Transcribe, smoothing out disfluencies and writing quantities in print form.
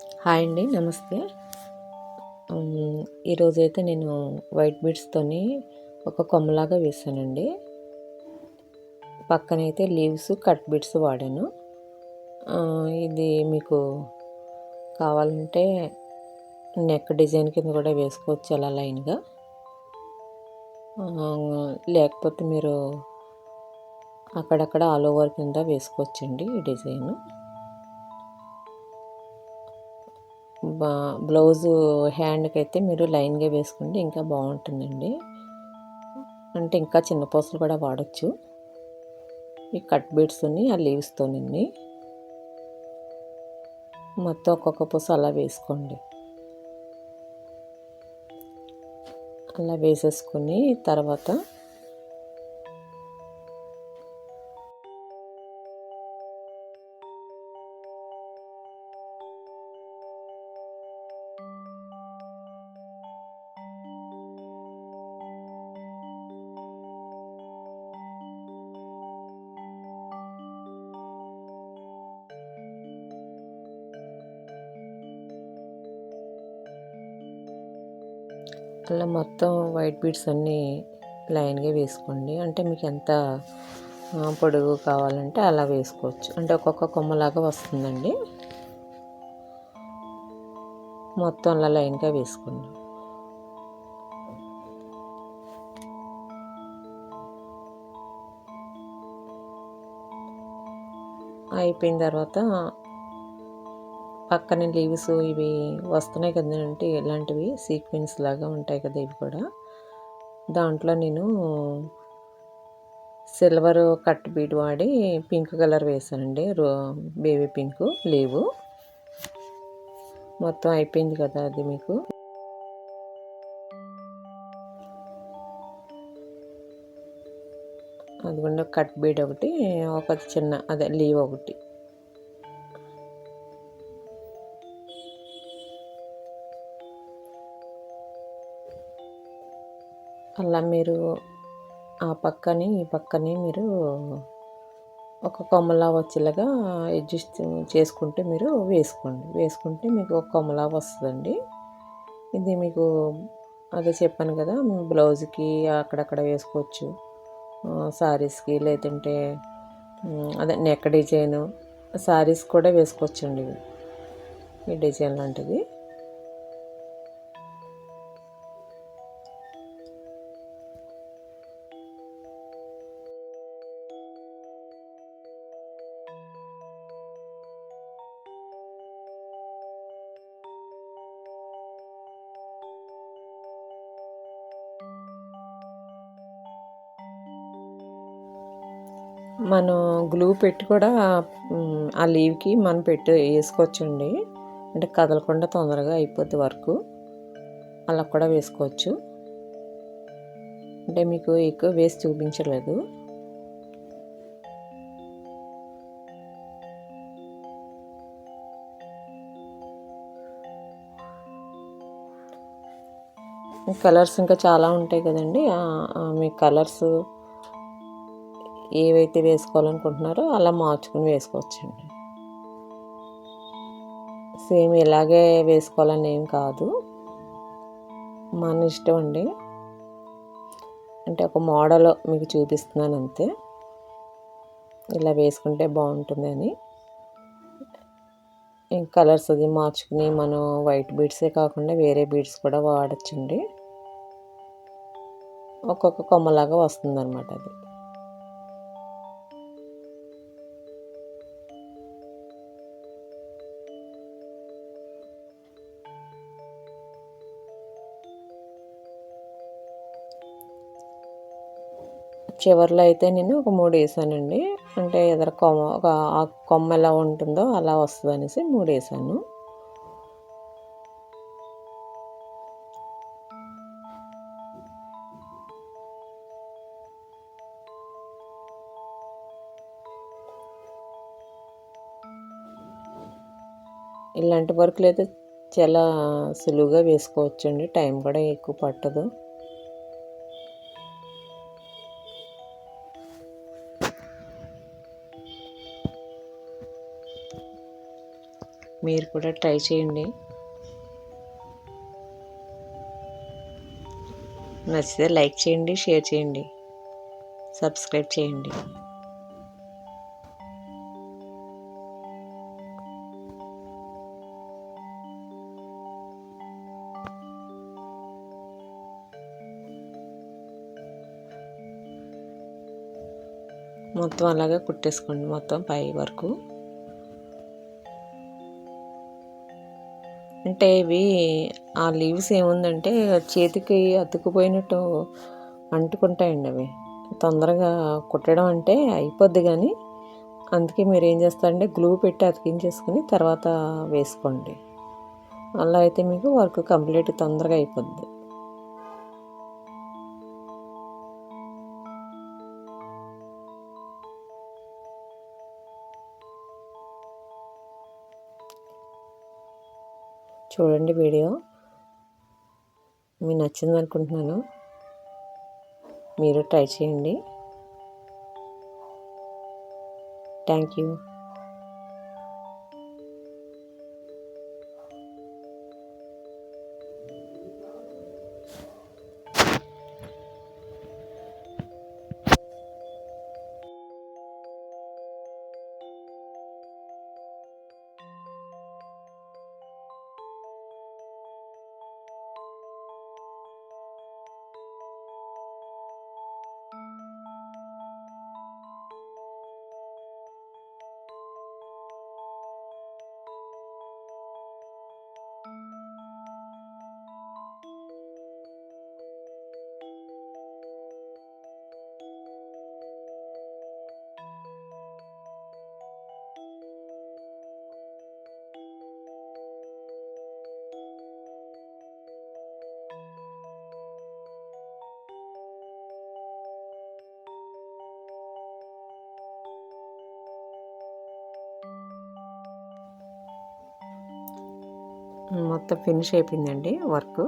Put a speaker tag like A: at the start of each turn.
A: Hi అండి, నమస్తే. ఈరోజైతే నేను వైట్ బీడ్స్తోని ఒక కొమ్మలాగా వేసానండి. పక్కనైతే లీవ్స్ కట్ బీడ్స్ వాడాను. ఇది మీకు కావాలంటే నెక్ డిజైన్ కింద కూడా వేసుకోవచ్చు అలా లైన్గా. లేకపోతే మీరు అక్కడక్కడ ఆల్ ఓవర్ కింద వేసుకోవచ్చండి ఈ డిజైను. బ్లౌజు హ్యాండ్కి అయితే మీరు లైన్గా వేసుకుంటే ఇంకా బాగుంటుందండి. అంటే ఇంకా చిన్న పూసలు కూడా వాడచ్చు. ఈ కట్ బీడ్స్ని ఆ లీవ్స్తోని మొత్తం ఒక్కొక్క పూస అలా వేసుకోండి. అలా వేసేసుకుని తర్వాత అలా మొత్తం వైట్ బీడ్స్ అన్నీ లైన్గా వేసుకోండి. అంటే మీకు ఎంత పొడుగు కావాలంటే అలా వేసుకోవచ్చు. అంటే ఒక్కొక్క కొమ్మలాగా వస్తుందండి. మొత్తం అలా లైన్గా వేసుకోండి. అయిపోయిన తర్వాత పక్కన లీవ్స్ ఇవి వస్తున్నాయి కదండి, ఇలాంటివి సీక్వెన్స్ లాగా ఉంటాయి కదా ఇవి కూడా. దాంట్లో నేను సిల్వర్ కట్ బీడ్ వాడి పింక్ కలర్ వేసానండి, బేబీ పింక్ లీవు. మొత్తం అయిపోయింది కదా అది మీకు. అదిగోండి కట్ బీడ్ ఒకటి, ఒక చిన్న అదే లీవ్ ఒకటి. అలా మీరు ఆ పక్కని ఈ పక్కని మీరు ఒక కొమ్మలా వచ్చేలాగా అడ్జస్ట్ చేసుకుంటే మీరు వేసుకుంటే మీకు ఒక కొమ్మలా వస్తుందండి. ఇది మీకు అదే చెప్పాను కదా, బ్లౌజ్కి అక్కడక్కడ వేసుకోవచ్చు, శారీస్కి, లేదంటే అదే నెక్ డిజైను శారీస్ కూడా వేసుకోవచ్చండి ఈ డిజైన్ లాంటిది. మనం గ్లూ పెట్టి కూడా ఆ లీవ్కి మనం పెట్టి వేసుకోవచ్చండి. అంటే కదలకుండా తొందరగా అయిపోద్ది వర్క్. అలా కూడా వేసుకోవచ్చు. అంటే మీకు ఎక్కువ వేసి చూపించలేదు. కలర్స్ ఇంకా చాలా ఉంటాయి కదండి. మీ కలర్స్ ఏవైతే వేసుకోవాలనుకుంటున్నారో అలా మార్చుకుని వేసుకోవచ్చండి. సేమ్ ఇలాగే వేసుకోవాలని ఏం కాదు, మన ఇష్టం అండి. అంటే ఒక మోడల్ మీకు చూపిస్తున్నాను అంతే, ఇలా వేసుకుంటే బాగుంటుందని. కలర్స్ అది మార్చుకుని మనం వైట్ బీడ్సే కాకుండా వేరే బీడ్స్ కూడా వాడచ్చండి. ఒక్కొక్క కొమ్మలాగా వస్తుందన్నమాట అది. చివర్లో అయితే నేను ఒక 3 వేసానండి. అంటే ఎదర కొమ్మ ఒక కొమ్మ ఎలా ఉంటుందో అలా వస్తుంది అనేసి 3 వేసాను. ఇలాంటి వర్క్లు అయితే చాలా సులువుగా వేసుకోవచ్చండి, టైం కూడా ఎక్కువ పట్టదు. మీరు కూడా ట్రై చేయండి. నచ్చితే లైక్ చేయండి, షేర్ చేయండి, సబ్స్క్రైబ్ చేయండి. మొత్తం అలాగే కుట్టేసుకోండి, మొత్తం పై వరకు. అంటే ఇవి ఆ లీవ్స్ ఏముందంటే చేతికి అతుక్కుపోయినట్టు అంటుకుంటాయండి. అవి తొందరగా కుట్టడం అంటే అయిపోద్ది, కానీ అందుకే మీరు ఏం చేస్తారంటే గ్లూ పెట్టి అతికించేసుకుని తర్వాత వేసుకోండి. అలా అయితే మీకు వర్క్ కంప్లీట్ తొందరగా అయిపోద్ది. చూడండి, వీడియో మీకు నచ్చింది అనుకుంటున్నాను. మీరు ట్రై చేయండి. Thank you. మొత్తం ఫినిష్ అయిపోయిందండి వర్క్.